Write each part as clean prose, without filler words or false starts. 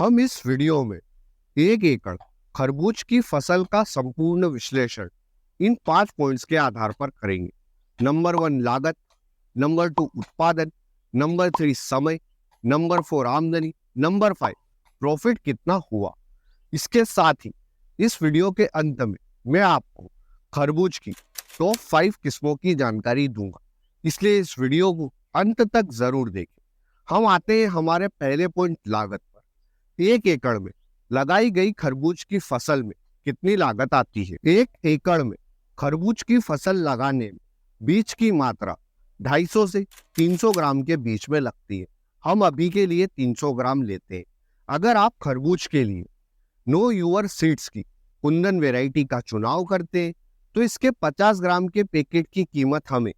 हम इस वीडियो में 1 एकड़ खरबूज की फसल का संपूर्ण विश्लेषण इन 5 पॉइंट्स के आधार पर करेंगे। नंबर 1 लागत, नंबर 2 उत्पादन, नंबर 3 समय, नंबर 4 आमदनी, नंबर 5 प्रॉफिट कितना हुआ। इसके साथ ही इस वीडियो के अंत में मैं आपको खरबूज की टॉप 5 किस्मों की जानकारी दूंगा, इसलिए इस वीडियो को अंत तक जरूर देखें। हम आते हैं हमारे पहले पॉइंट लागत पर। 1 एकड़ में लगाई गई खरबूज की फसल में कितनी लागत आती है। 1 एकड़ में खरबूज की फसल लगाने में बीज की मात्रा 250 से 300 ग्राम के बीच में लगती है। हम अभी के लिए 300 ग्राम लेते हैं। अगर आप खरबूज के लिए नो यूअर सीड्स की कुंदन वैरायटी का चुनाव करते हैं तो इसके 50 ग्राम के पैकेट की कीमत हमें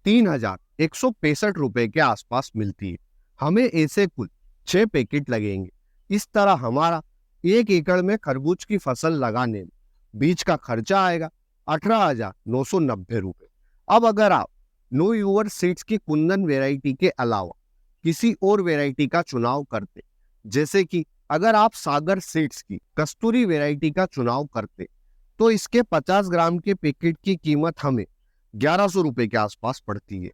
3,165 रुपए के आसपास मिलती है। हमें ऐसे कुल 6 पैकेट लगेंगे। इस तरह हमारा 1 एकड़ में खरबूज की फसल लगाने में बीज का खर्चा आएगा 18,990 रुपए। अब अगर आप नो यूअर सीड्स की कुंदन वैरायटी के अलावा किसी और वैरायटी का चुनाव करते, जैसे कि अगर आप सागर सीड्स की कस्तूरी वैरायटी का चुनाव करते, तो इसके 50 ग्राम के पैकेट की कीमत हमें 1100 रुपए के आसपास पड़ती है।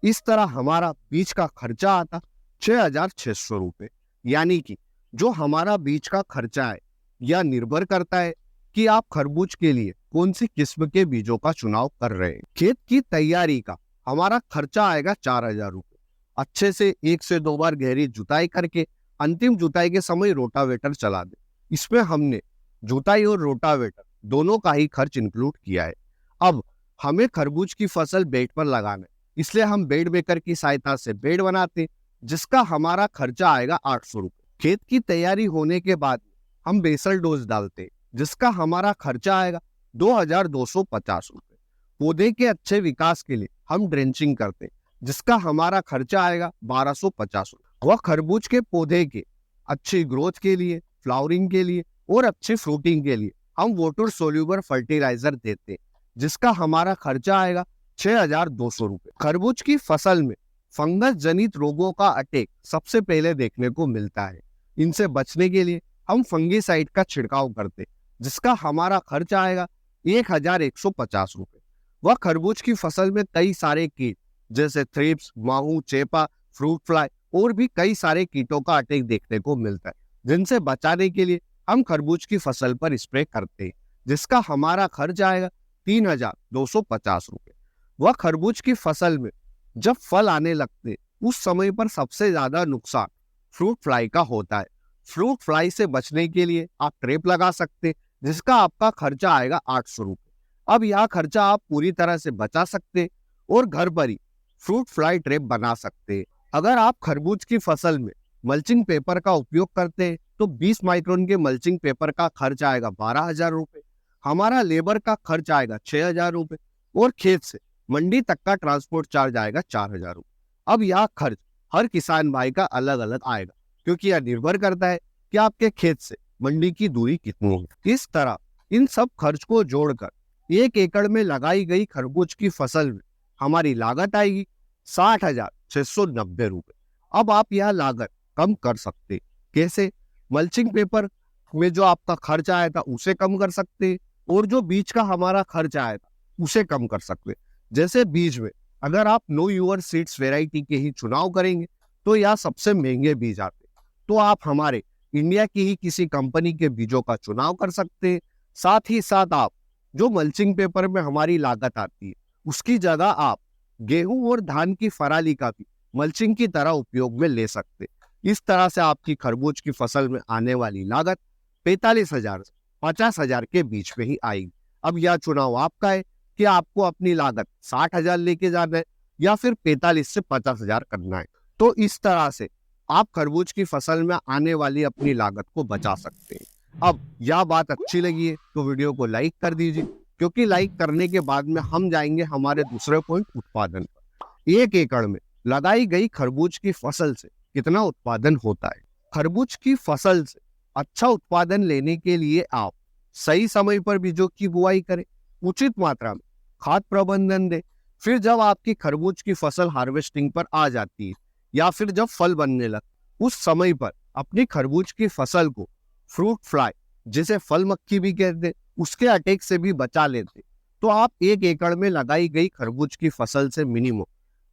इस तरह हमारा बीज का खर्चा आता 6,600 रुपए। यानी कि जो हमारा बीज का खर्चा है यह निर्भर करता है कि आप खरबूज के लिए कौन सी किस्म के बीजों का चुनाव कर रहे हैं। खेत की तैयारी का हमारा खर्चा आएगा 4,000 रुपए। अच्छे से 1 से 2 बार गहरी जुताई करके अंतिम जुताई के समय रोटावेटर चला दे। इसमें हमने जुताई और रोटावेटर दोनों का ही खर्च इंक्लूड किया है। अब हमें खरबूज की फसल बेड पर लगाना है, इसलिए हम बेड मेकर की सहायता से बेड बनाते, जिसका हमारा खर्चा आएगा 800 रुपए। खेत की तैयारी होने के बाद हम बेसल डोज डालते, जिसका हमारा खर्चा आएगा 2,250 रुपए। पौधे के अच्छे विकास के लिए हम ड्रेंचिंग करते, जिसका हमारा खर्चा आएगा 1,250 रुपए। वह खरबूज के पौधे के अच्छी ग्रोथ के लिए, फ्लावरिंग के लिए और अच्छी फ्रूटिंग के लिए हम वाटर सोल्यूबल फर्टिलाइजर देते, जिसका हमारा खर्चा आएगा 6,200 रुपए। खरबूज की फसल में फंगस जनित रोगों का अटैक सबसे पहले देखने को मिलता है। इनसे बचने के लिए हम फंगीसाइड का छिड़काव करते, जिसका हमारा खर्चा आएगा 1,150 रुपए। वह खरबूज की फसल में कई सारे कीट जैसे थ्रिप्स, माहू, चेपा, फ्रूट फ्लाई और भी कई सारे कीटों का अटैक देखने को मिलता है, जिनसे बचाने के लिए हम खरबूज की फसल पर स्प्रे करते हैं, जिसका हमारा खर्च आएगा 3,250 रुपए। वह खरबूज की फसल में जब फल आने लगते उस समय पर सबसे ज्यादा नुकसान फ्रूट फ्लाई का होता है। फ्रूट फ्लाई से बचने के लिए आप ट्रैप लगा सकते, जिसका आपका खर्चा आएगा 800 रुपए। अब यह खर्चा आप पूरी तरह से बचा सकते और घर पर ही फ्रूट फ्लाई ट्रैप बना सकते। अगर आप खरबूज की फसल में मल्चिंग पेपर का उपयोग करते हैं तो 20 माइक्रोन के मल्चिंग पेपर का खर्च आएगा 12,000 रुपए। हमारा लेबर का खर्च आएगा 6,000 रुपए और खेत से मंडी तक का ट्रांसपोर्ट चार्ज आएगा 4,000 रुपए। अब यह खर्च हर किसान भाई का अलग अलग आएगा, क्योंकि यह निर्भर करता है कि आपके खेत से मंडी की दूरी कितनी है। इस तरह इन सब खर्च को जोड़कर 1 एकड़ में लगाई गई खरबूज की फसल में हमारी लागत आएगी 60,690 रुपए। अब आप यह लागत कम कर सकते, कैसे? मल्चिंग पेपर में जो आपका खर्च आया था उसे कम कर सकते और जो बीज का हमारा खर्च आया था उसे कम कर सकते। जैसे बीज में अगर आप नो यूअर सीड्स वैरायटी के ही चुनाव करेंगे तो यह सबसे महंगे बीज आते, तो आप हमारे इंडिया की ही किसी कंपनी के बीजों का चुनाव कर सकते हैं। साथ ही साथ आप जो मल्चिंग पेपर में हमारी लागत आती है उसकी जगह आप गेहूं और धान की फराली का भी मल्चिंग की तरह उपयोग में ले सकते। इस तरह से आपकी खरबूज की फसल में आने वाली लागत 45,000 से 50,000 के बीच में ही आएगी। अब यह चुनाव आपका है कि आपको अपनी लागत 60,000 लेके जाना है या फिर 45 से 50,000 करना है। तो इस तरह से आप खरबूज की फसल में आने वाली अपनी लागत को बचा सकते हैं। अब यह बात अच्छी लगी है तो वीडियो को लाइक कर दीजिए, क्योंकि लाइक करने के बाद में हम जाएंगे हमारे दूसरे पॉइंट उत्पादन पर। 1 एकड़ में लगाई गई खरबूज की फसल से कितना उत्पादन होता है। खरबूज की फसल से अच्छा उत्पादन लेने के लिए आप सही समय पर बीजों की बुआई करें, उचित मात्रा में खाद प्रबंधन दें। फिर जब आपकी खरबूज की फसल हार्वेस्टिंग पर आ जाती है या फिर जब फल बनने लगे उस समय पर अपनी खरबूज की फसल को फ्रूट फ्लाई, जिसे फल मक्खी भी कहते हैं, उसके अटैक से भी बचा लेते, तो आप 1 एकड़ में लगाई गई खरबूज की फसल से मिनिमम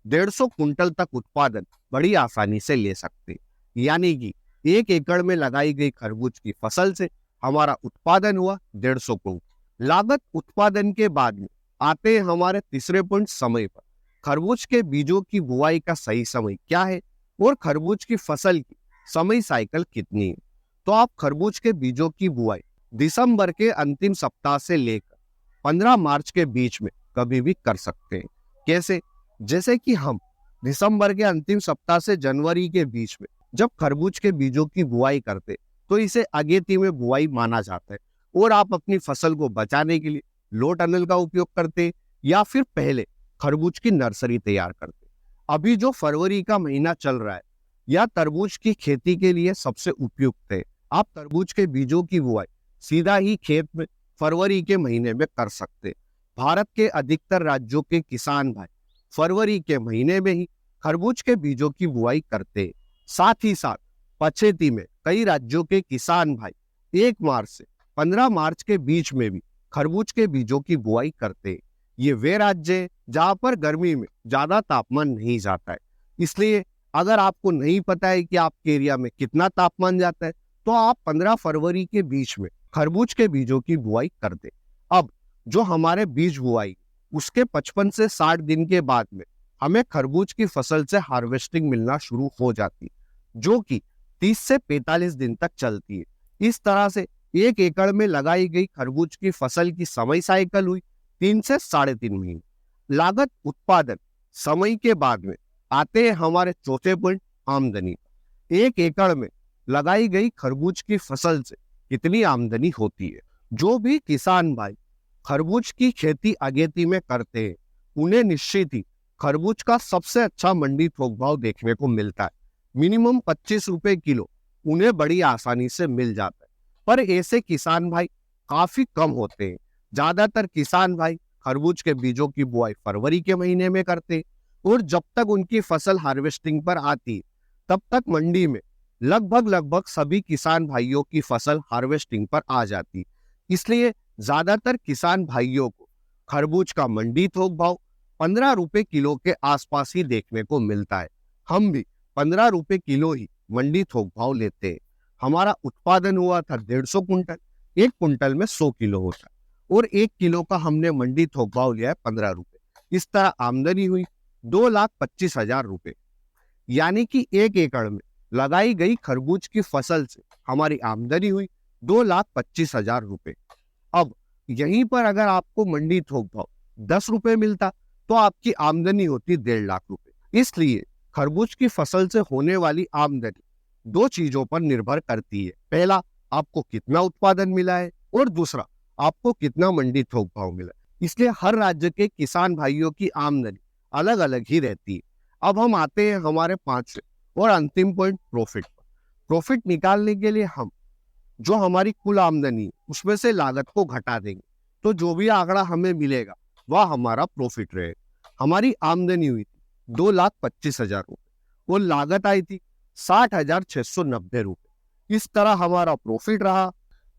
150 कुंटल तक उत्पादन बड़ी आसानी से ले सकते। यानी कि 1 एकड़ में लगाई गई खरबूज की फसल से हमारा उत्पादन हुआ 150 कुंटल। लागत उत्पादन के बाद में आते हैं हमारे तीसरे पॉइंट, समय पर। खरबूज के बीजों की बुआई का सही समय क्या है और खरबूज की फसल की समय साइकिल कितनी है। तो आप खरबूज के बीजों की बुआई दिसंबर के अंतिम सप्ताह से लेकर 15 मार्च के बीच में कभी भी कर सकते हैं। कैसे? जैसे कि हम दिसंबर के अंतिम सप्ताह से जनवरी के बीच में जब खरबूज के बीजों की बुआई करते, तो इसे अगेती में बुआई माना जाता है और आप अपनी फसल को बचाने के लिए लो टनल का उपयोग करते या फिर पहले खरबूज की नर्सरी तैयार करते। अभी जो फरवरी का महीना चल रहा है या तरबूज की खेती के लिए सबसे उपयुक्त है। आप तरबूज के बीजों की बुआई सीधा ही खेत में फरवरी के महीने में कर सकते। भारत के अधिकतर राज्यों के किसान भाई फरवरी के महीने में ही खरबूज के बीजों की बुआई करते। साथ ही साथ पछेती में कई राज्यों के किसान भाई 1 मार्च से 15 मार्च के बीच में भी खरबूज के बीजों की बुआई करते। ये वे राज्य हैं जहां पर गर्मी में ज्यादा तापमान नहीं जाता है। इसलिए अगर आपको नहीं पता है कि आपके एरिया में कितना तापमान जाता है, तो आप 15 फरवरी के बीच में खरबूज के बीजों की बुआई कर दे। अब जो हमारे बीज बुआई उसके 55 से 60 दिन के बाद में हमें खरबूज की फसल से हार्वेस्टिंग मिलना शुरू हो जाती है, जो कि 30 से 45 दिन तक चलती है। इस तरह से 1 एकड़ में लगाई गई खरबूज की फसल की समय साइकिल हुई 3 से 3.5 महीने। लागत उत्पादन समय के बाद में आते हैं हमारे चौथे पॉइंट, आमदनी। 1 एकड़ में लगाई गई खरबूज की फसल से कितनी आमदनी होती है। जो भी किसान भाई खरबूज की खेती अगेती में करते हैं, उन्हें निश्चित ही खरबूज का सबसे अच्छा मंडी थोक भाव देखने को मिलता है। मिनिमम 25 रुपए किलो उन्हें बड़ी आसानी से मिल जाता है। पर ऐसे किसान भाई काफी कम होते हैं। ज्यादातर किसान भाई खरबूज के बीजों की बुआई फरवरी के महीने में करते हैं और जब तक उनकी फसल हार्वेस्टिंग पर आती है, तब तक मंडी में लगभग सभी किसान भाइयों की फसल हार्वेस्टिंग पर आ जाती है। इसलिए ज्यादातर किसान भाइयों को खरबूज का मंडी थोक भाव 15 रुपए किलो के आसपास ही देखने को मिलता है। हम भी 15 रुपए किलो ही मंडी थोक भाव लेते हैं। हमारा उत्पादन हुआ था 150 कुंटल, 1 कुंटल में 100 किलो होता है और 1 किलो का हमने मंडी थोक भाव लिया है 15 रुपए। इस तरह आमदनी हुई 2,25,000 रुपए। यानी कि 1 एकड़ में लगाई गई खरबूज की फसल से हमारी आमदनी हुई 2,25,000 रुपए। अब यहीं पर अगर आपको मंडी थोक भाव 10 रुपए मिलता, तो आपकी आमदनी होती 1.5 लाख रुपए। इसलिए खरबूज की फसल से होने वाली आमदनी 2 चीजों पर निर्भर करती है। पहला, आपको कितना उत्पादन मिला है और दूसरा, आपको कितना मंडी थोक भाव मिला है। इसलिए हर राज्य के किसान भाइयों की आमदनी अलग अलग ही रहती है। अब हम आते हैं हमारे 5वें और अंतिम पॉइंट, प्रॉफिट पर। प्रॉफिट निकालने के लिए हम जो हमारी कुल आमदनी उसमें से लागत को घटा देंगे, तो जो भी आंकड़ा हमें मिलेगा वह हमारा प्रॉफिट रहेगा। हमारी आमदनी हुई थी 2,25,000 रुपए और लागत आई थी 60,690 रुपए। इस तरह हमारा प्रॉफिट रहा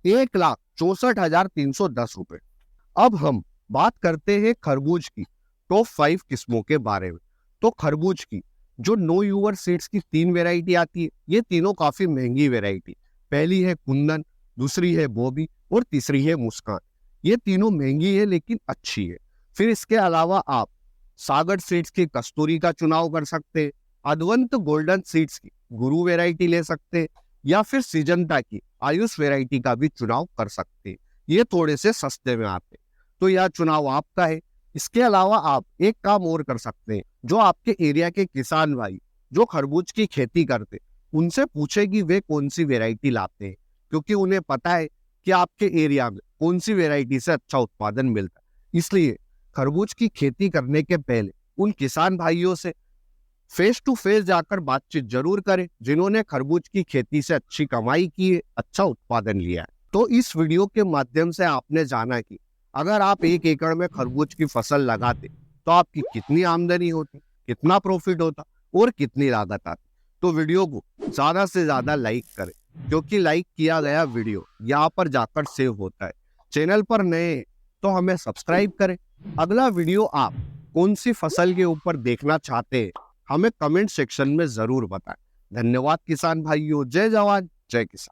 1,64,310 रुपए। अब हम बात करते हैं खरबूज की टॉप 5 किस्मों के बारे में। तो खरबूज की जो नो यूवर सीड्स की 3 वेराइटी आती है, ये तीनों काफी महंगी वेराइटी। पहली है कुंदन, दूसरी है बॉबी और तीसरी है मुस्कान। ये तीनों महंगी है लेकिन अच्छी है। फिर इसके अलावा आप सागर सीड्स की कस्तूरी का चुनाव कर सकते हैं, अद्वंत गोल्डन सीड्स की गुरु वेराइटी ले सकते हैं, या फिर सिजंता की आयुष वेराइटी का भी चुनाव कर सकते हैं। ये थोड़े से सस्ते में आते हैं, तो यह चुनाव आपका है। इसके अलावा आप एक काम और कर सकते हैं, जो आपके एरिया के किसान भाई जो खरबूज की खेती करते, उनसे पूछे कि वे कौन सी वेराइटी लाते हैं, क्योंकि उन्हें पता है कि आपके एरिया में कौन सी वेराइटी से अच्छा उत्पादन मिलता है। इसलिए खरबूज की खेती करने के पहले उन किसान भाइयों से फेस टू फेस जाकर बातचीत जरूर करें, जिन्होंने खरबूज की खेती से अच्छी कमाई की है, अच्छा उत्पादन लिया है। तो इस वीडियो के माध्यम से आपने जाना कि अगर आप 1 एकड़ में खरबूज की फसल लगाते, तो आपकी कितनी आमदनी होती, कितना प्रॉफिट होता और कितनी लागत आती। तो वीडियो को ज्यादा से ज्यादा लाइक करें, क्योंकि लाइक किया गया वीडियो यहाँ पर जाकर सेव होता है। चैनल पर नए तो हमें सब्सक्राइब करें। अगला वीडियो आप कौन सी फसल के ऊपर देखना चाहते हैं हमें कमेंट सेक्शन में जरूर बताएं। धन्यवाद किसान भाइयों। जय जवान जय किसान।